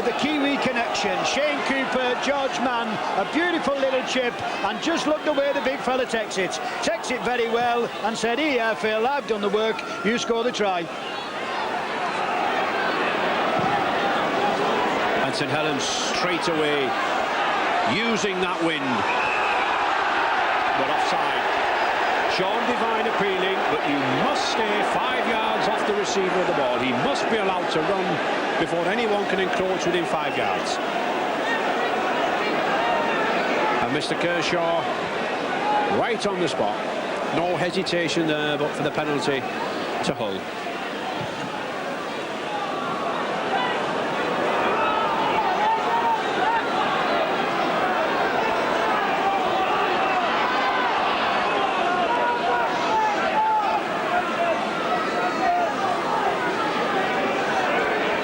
the Kiwi connection. Shane Cooper, George Mann, a beautiful little chip, and just look the way the big fella takes it. Takes it very well and said, here, Phil, I've done the work, you score the try. And St Helens straight away using that wind. But offside. Sean Devine appealing, but you must stay 5 yards off the receiver of the ball. He must be allowed to run before anyone can encroach within 5 yards. And Mr. Kershaw right on the spot. No hesitation there, but for the penalty to Hull.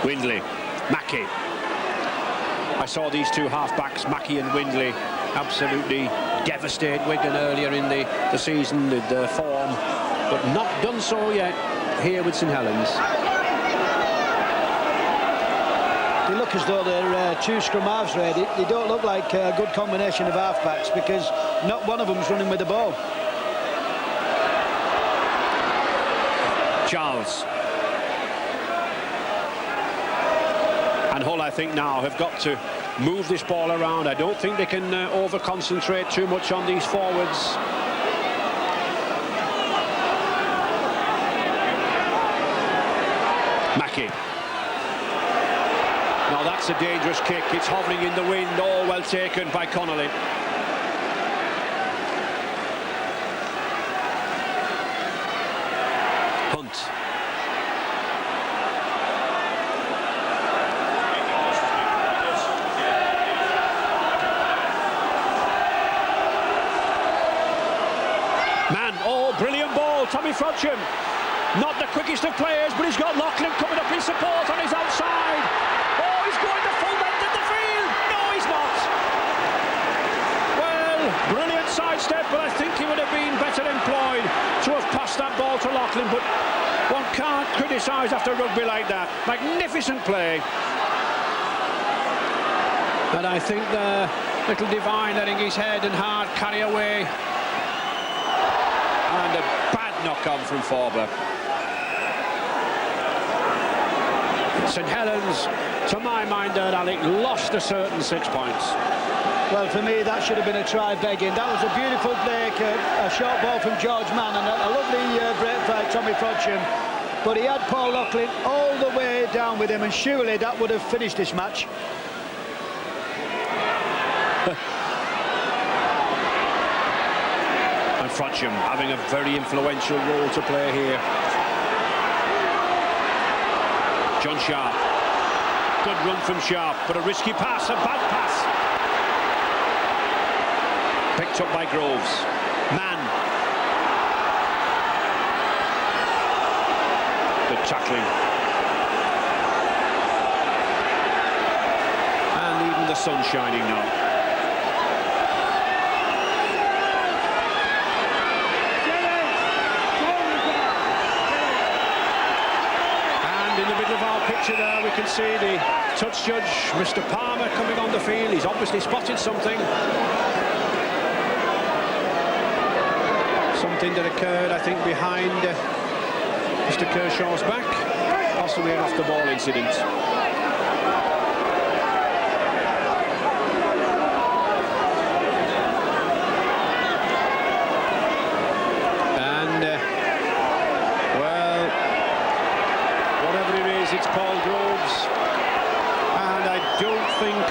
Windley, Mackey. I saw these two half-backs, Mackey and Windley, absolutely devastate Wigan earlier in the season with their form, but not done so yet here with St Helens. They look as though they're two scrum halves, Red. They don't look like a good combination of half-backs because not one of them's running with the ball. Charles. And Hull, I think, now have got to move this ball around. I don't think they can over-concentrate too much on these forwards. Mackey. Now that's a dangerous kick. It's hovering in the wind. All well taken by Connolly. Hunt. Brilliant ball, Tommy Frodsham. Not the quickest of players, but he's got Loughlin coming up in support on his outside. Oh, he's going the full length of the field. No, he's not. Well, brilliant sidestep, but I think he would have been better employed to have passed that ball to Loughlin, but one can't criticise after rugby like that. Magnificent play. And I think the little Devine letting his head and heart carry away. And a bad knock-on from Forber. St Helens, to my mind, Alec, lost a certain 6 points. Well, for me, that should have been a try begging. That was a beautiful break, a short ball from George Mann, and a lovely break by Tommy Frodsham. But he had Paul Loughlin all the way down with him, and surely that would have finished this match. Frodsham having a very influential role to play here. John Sharp. Good run from Sharp, but a risky pass, a bad pass. Picked up by Groves. Mann. Good tackling. And even the sun shining now. There we can see the touch judge, Mr. Palmer, coming on the field. He's obviously spotted something. Something that occurred, I think, behind Mr. Kershaw's back. Possibly an off-the-ball incident. It's Paul Groves, and I don't think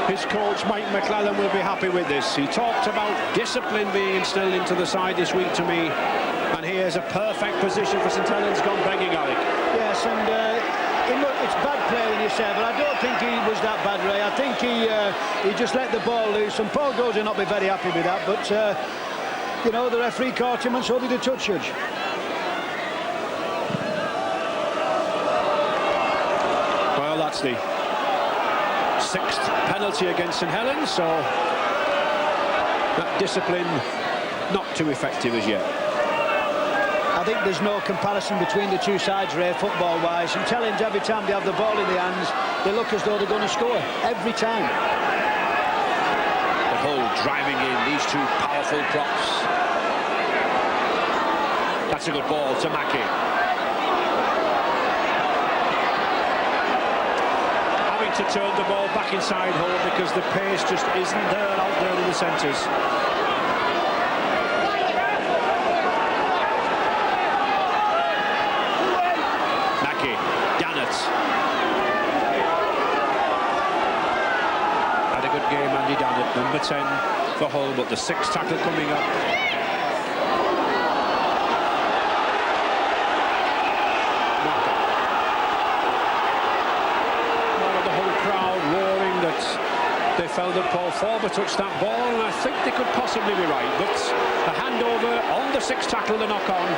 his coach Mike McClellan will be happy with this. He talked about discipline being instilled into the side this week to me, and here's a perfect position for St Helens gone begging, Alec. Yes, and it's bad play, you say, but I don't think he was that bad, Ray. I think he just let the ball loose, and Paul Groves will not be very happy with that, but you know, the referee caught him, and so did the touch judge. That's the 6th penalty against St Helens, so that discipline not too effective as yet. I I think there's no comparison between the two sides, Ray, football-wise. St Helens, every time they have the ball in their hands, they look as though they're going to score. Every time. The Hull driving in, these two powerful props. That's a good ball to Mackie. Having to turn the ball back inside Hull because the pace just isn't there out there in the centres. Had a good game, Andy Dannett, number 10 for Hull, but the 6th tackle coming up. The whole crowd roaring that they felt that Paul Forber touched that ball, and I think they could possibly be right, but a handover on the 6th tackle, the knock-on.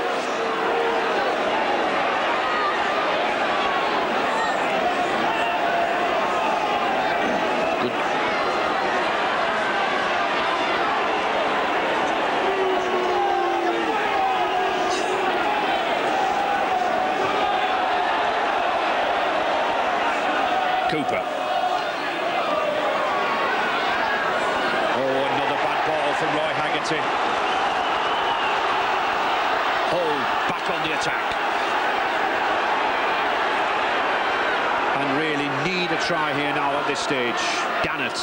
Cooper. Oh, another bad ball from Roy Haggerty. Hull back on the attack. And really need a try here now at this stage. Dannett.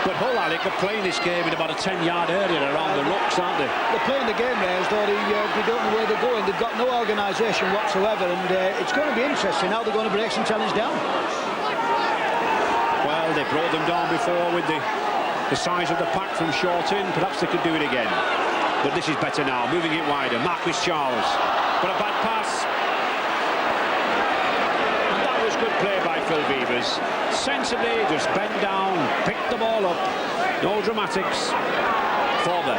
But Hull, Alec, are playing this game in about a 10-yard area around the rucks, aren't they? They're playing the game there as though they don't know where they're going. They've got no organisation whatsoever, and it's going to be interesting how they're going to break St Helens down. Well, they brought them down before with the size of the pack from short in. Perhaps they could do it again. But this is better now, moving it wider. Marquis Charles. But a bad pass. And that was good play by Phil Beavers. Sensibly, just bend down, pick the ball up. No dramatics for them.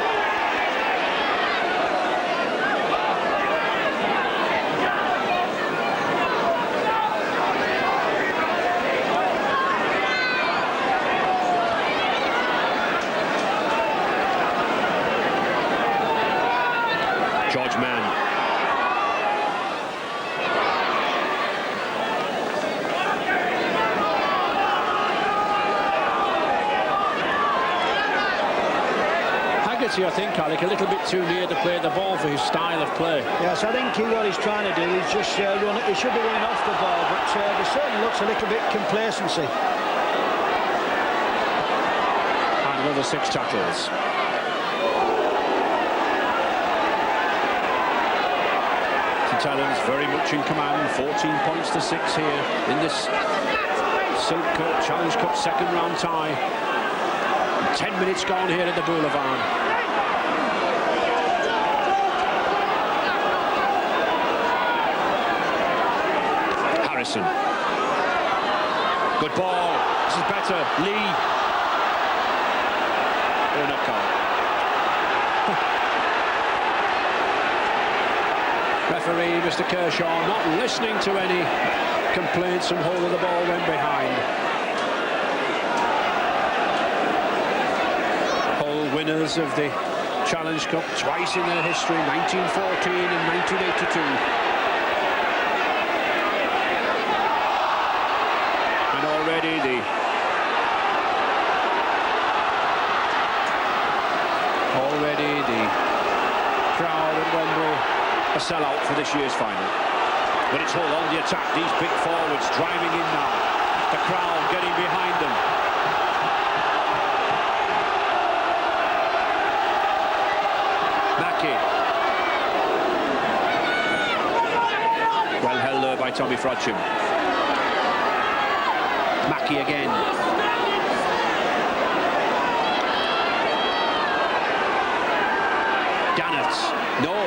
George Mann. I think, Alec, a little bit too near to play the ball for his style of play. Yes, I think what he's trying to do is just run. He should be running off the ball, but there certainly looks a little bit complacency. And another 6 tackles. St Helens very much in command. 14 points to 6 here in this Silk Cup Challenge Cup second round tie. 10 minutes gone here at the Boulevard. Good ball. This is better. Lee. Oh, knockout. Referee, Mr. Kershaw, not listening to any complaints from Hull, the ball went behind. Hull winners of the Challenge Cup twice in their history, 1914 and 1982. Already the crowd at Wembley a sellout for this year's final. But it's Hull on the attack, these big forwards driving in now. The crowd getting behind them. Mackie. Well held there by Tommy Frodsham. Mackie again. Dannett. No. Well,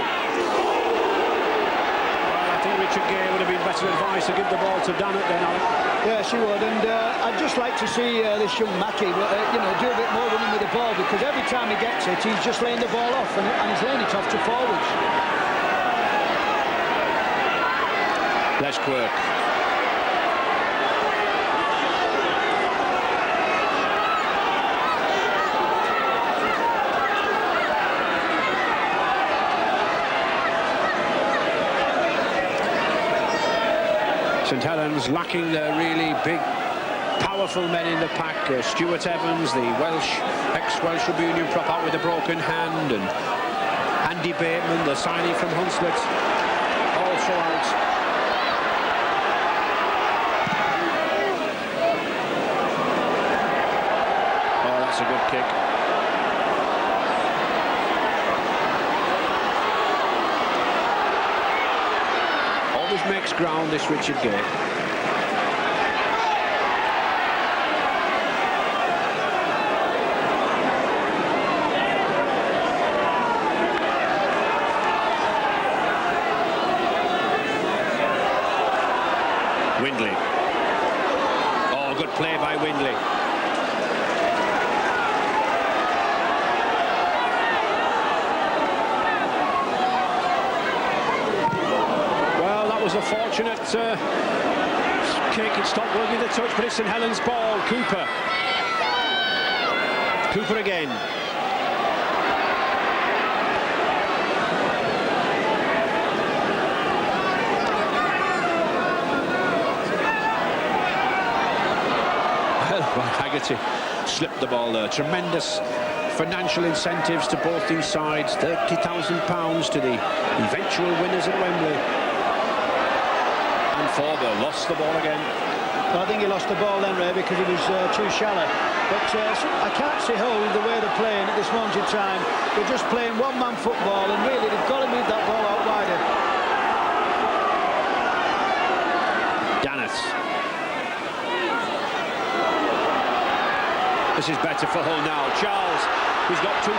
I think Richard Gay would have been better advised to give the ball to Dannett then, Alec. Yes, he would, and I'd just like to see this young Mackie, you know, do a bit more running with the ball, because every time he gets it, he's just laying the ball off, and he's laying it off to forwards. Les Quirk. St Helens lacking the really big, powerful men in the pack. Stuart Evans, the ex-Welsh Rugby Union prop out with a broken hand, and Andy Bateman, the signing from Hunslet, also out. Oh, that's a good kick. Always makes ground, this Richard Gay. Windley. Oh, good play by Windley. Well, that was a fortunate kick. It stopped working the touch, but it's St Helens' ball. Cooper. Cooper again. Haggerty slipped the ball there. Tremendous financial incentives to both these sides. £30,000 to the eventual winners at Wembley. And Forber lost the ball again. Well, I think he lost the ball then, Ray, because he was too shallow. But I can't see Hull the way they're playing at this moment in time. They're just playing one-man football, and really they've got to move that ball out wider. Dannett. This is better for Hull now. Charles, he's got 2-1.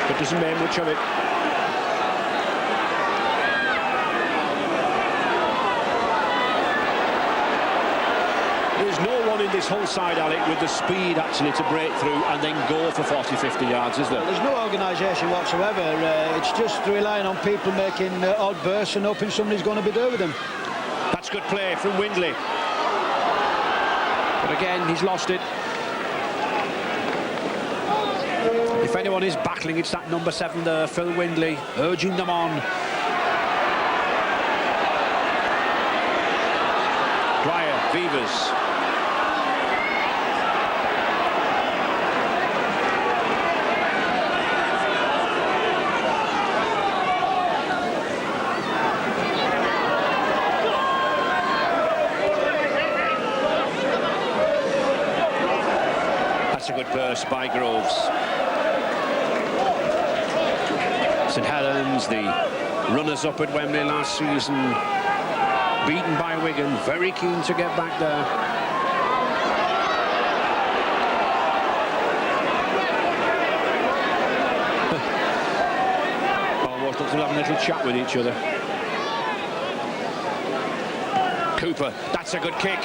But doesn't make much of it. There's no one in this Hull side, Alec, with the speed actually to break through and then go for 40-50 yards, is there? Well, there's no organisation whatsoever. It's just relying on people making odd bursts and hoping somebody's going to be there with them. That's good play from Windley. But again, he's lost it. If anyone is battling, it's that number 7 there, Phil Windley, urging them on. Dwyer, Vivers. That's a good burst by Groves. St Helens, the runners-up at Wembley last season, beaten by Wigan, very keen to get back there. Almost looks like having a little chat with each other. Cooper, that's a good kick.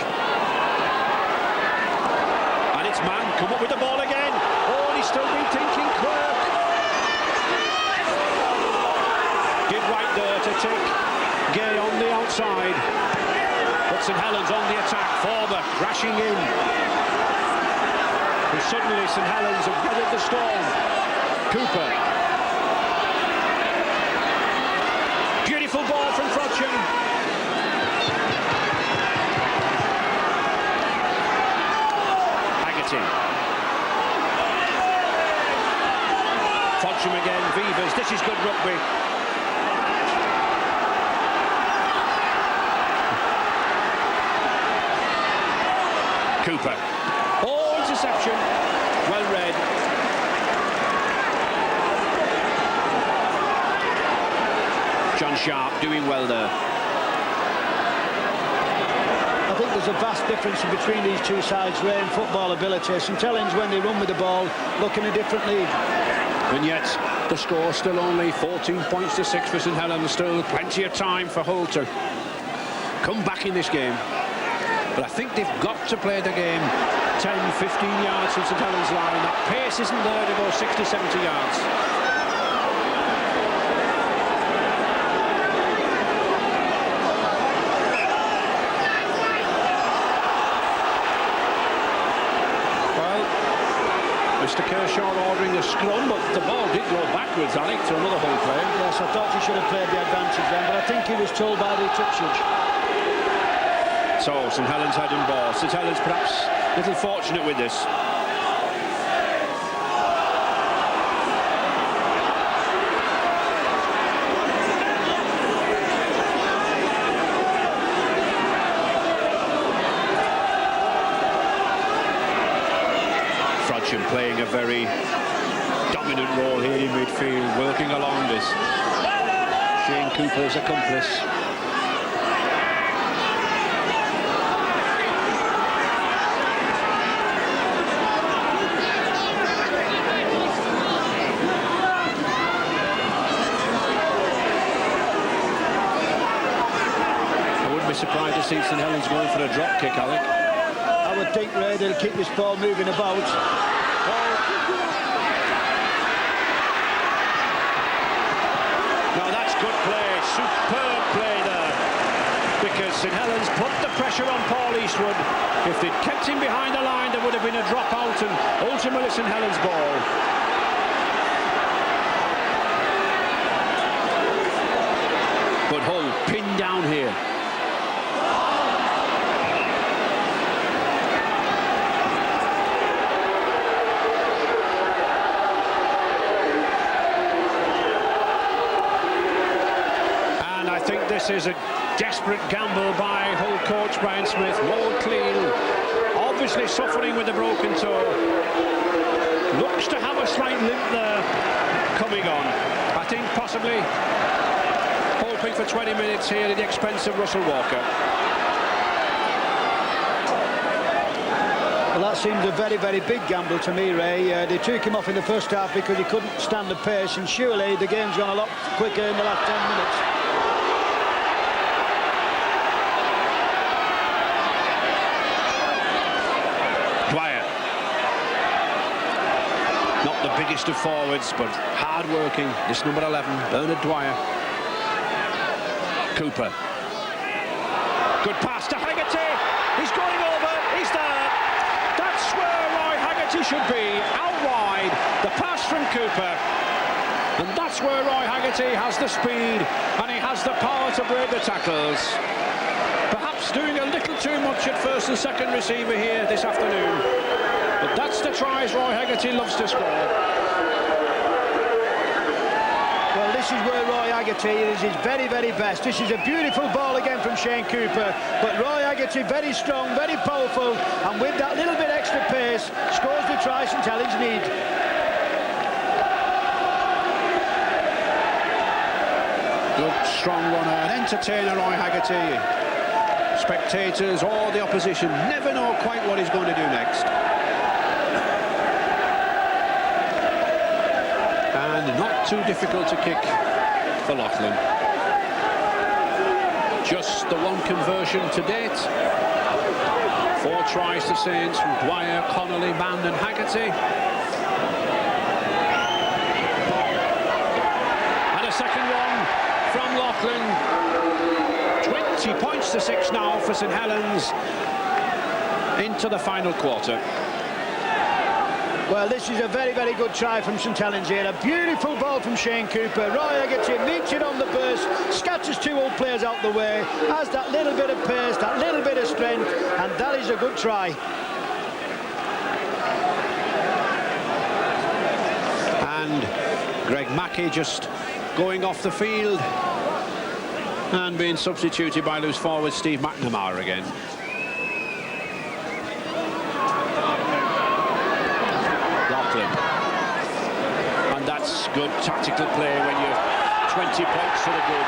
Man, come up with the ball again. Oh, he's still been thinking. Quirk did right there to take Gay on the outside, but St Helens on the attack. Forber crashing in, and suddenly St Helens have weathered the storm. Cooper, beautiful ball from Frodsham. Frodsham again, Vivers, this is good rugby. Cooper. Oh, interception. Well read. John Sharp doing well there. I think there's a vast difference between these two sides, Ray, in football ability. St Helens, when they run with the ball, look in a different league. And yet, the score still only 14 points to 6 for St Helens. Still plenty of time for Hull to come back in this game. But I think they've got to play the game 10, 15 yards from St Helens line. That pace isn't there to go 60, 70 yards. Mr Kershaw ordering a scrum, but the ball did go backwards, Alec, to another Hull player. Yes, I thought he should have played the advantage then, but I think he was told by the touchage. So St Helens heading ball. St Helens perhaps a little fortunate with this. Playing a very dominant role here in midfield, working along this Shane Cooper's accomplice. I wouldn't be surprised to see St Helens going for a drop kick, Alec. I would think, Ray, they'll keep this ball moving about. Now that's good play, superb play there, because St Helens put the pressure on Paul Eastwood. If they'd kept him behind the line, there would have been a drop out, and ultimately St Helens ball. But Hull pinned down here. This is a desperate gamble by Hull coach Brian Smith. Ward clean, obviously suffering with a broken toe. Looks to have a slight limp there coming on. I think possibly hoping for 20 minutes here at the expense of Russell Walker. Well, that seems a very, very big gamble to me, Ray. They took him off in the first half because he couldn't stand the pace, and surely the game's gone a lot quicker in the last 10 minutes. Biggest of forwards, but hard-working. This number 11, Bernard Dwyer. Cooper. Good pass to Haggerty. He's going over. He's there. That's where Roy Haggerty should be. Out wide. The pass from Cooper. And that's where Roy Haggerty has the speed and he has the power to break the tackles. Perhaps doing a little too much at first and second receiver here this afternoon. But that's the tries Roy Haggerty loves to score. Well, this is where Roy Haggerty is his very, very best. This is a beautiful ball again from Shane Cooper. But Roy Haggerty, very strong, very powerful, and with that little bit extra pace, scores the try St Helens need. Good, strong runner, an entertainer, Roy Haggerty. Spectators or the opposition never know quite what he's going to do next. And not too difficult to kick for Loughlin. Just the one conversion to date. 4 tries to Saints from Dwyer, Connolly, Mann and Haggerty. And a second one from Loughlin. 20 points to 6 now for St Helens into the final quarter. Well, this is a very, very good try from St Helens here. A beautiful ball from Shane Cooper. Roy Haggerty meets it on the burst, scatters 2 old players out the way, has that little bit of pace, that little bit of strength, and that is a good try. And Greg Mackey just going off the field and being substituted by loose forward Steve McNamara again. And that's good tactical play when you're 20 points to the good.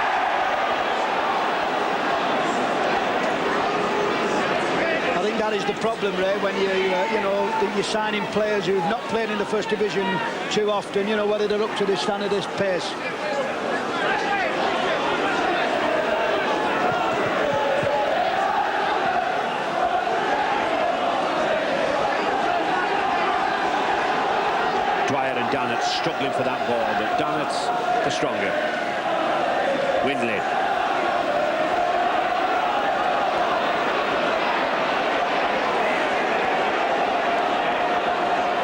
I think that is the problem, Ray, when you're signing players who've not played in the first division too often, whether they're up to the standard of pace. Dannett struggling for that ball, but Dannett's the stronger. Windley.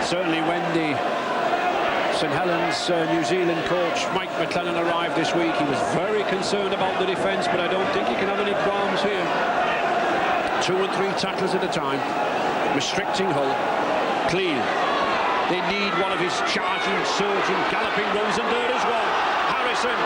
Certainly when the St Helens New Zealand coach Mike McLennan arrived this week, he was very concerned about the defence, but I don't think he can have any qualms here. 2 and 3 tackles at a time, restricting Hull. Clean. They need one of his charging, surging, galloping runs, and there is one. Harrison.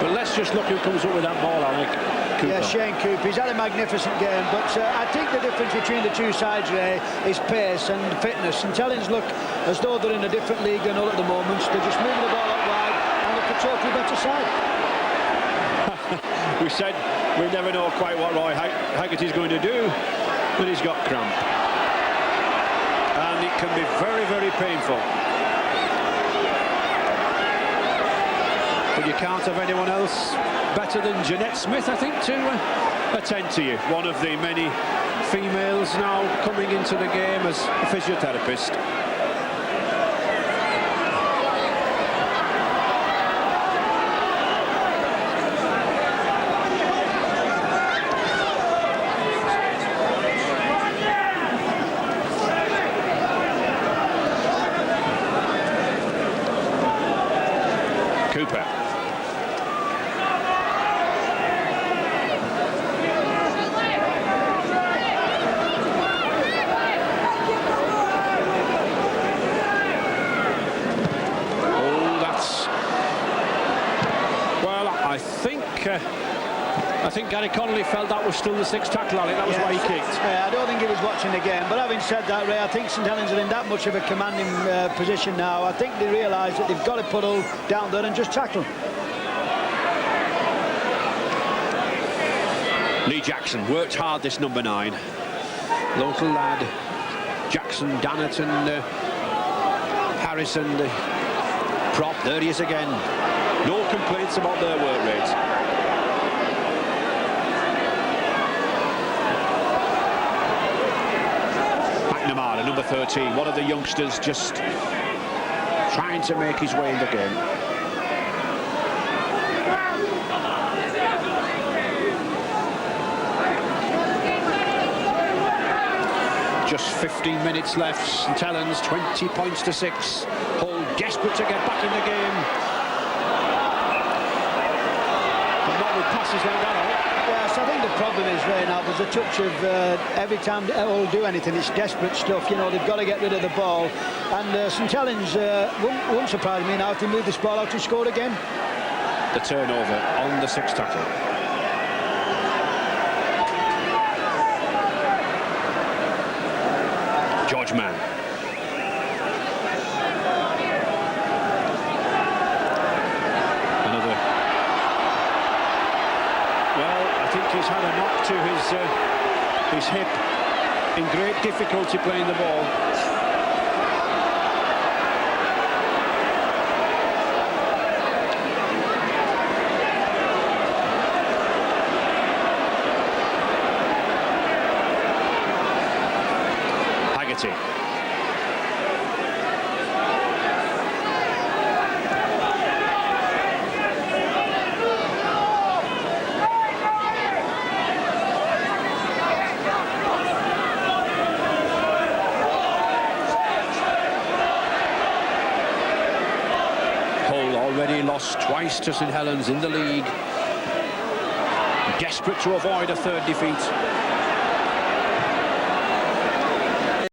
But let's just look who comes up with that ball, Alec. Cooper. Yeah, Shane Cooper. He's had a magnificent game, but I think the difference between the two sides, Ray, is pace and fitness. St Helens look as though they're in a different league than Hull at the moment. They're just moving the ball out wide and look a totally better side. We said we never know quite what Roy Haggerty's going to do, but he's got cramp. And it can be very, very painful. But you can't have anyone else better than Jeanette Smith, I think, to attend to you. One of the many females now coming into the game as a physiotherapist. Cooper. I think Gary Connolly felt that was still the 6th tackle, Alec. That was why he kicked. I don't think he was watching the game, but having said that, Ray, I think St Helens are in that much of a commanding position now. I think they realise that they've got to put Hull down there and just tackle. Lee Jackson worked hard, this number 9. Local lad. Jackson, Dannerton, Harrison, the prop. There he is again. No complaints about their work rate. McNamara, number 13, one of the youngsters, just trying to make his way in the game. Just 15 minutes left. St Helens 20 points to 6. Hull desperate to get back in the game. But not with passes like that, Alec. Yes, I think the problem is, Ray, now there's a touch of every time Hull do anything, it's desperate stuff. You know, they've got to get rid of the ball. And St Helens wouldn't surprise me now if they move this ball out and score again. The turnover on the 6th tackle. George Mann. Another. Well, I think he's had a knock to his hip. In great difficulty playing the ball. Hull already lost twice to St Helens in the league. Desperate to avoid a 3rd defeat.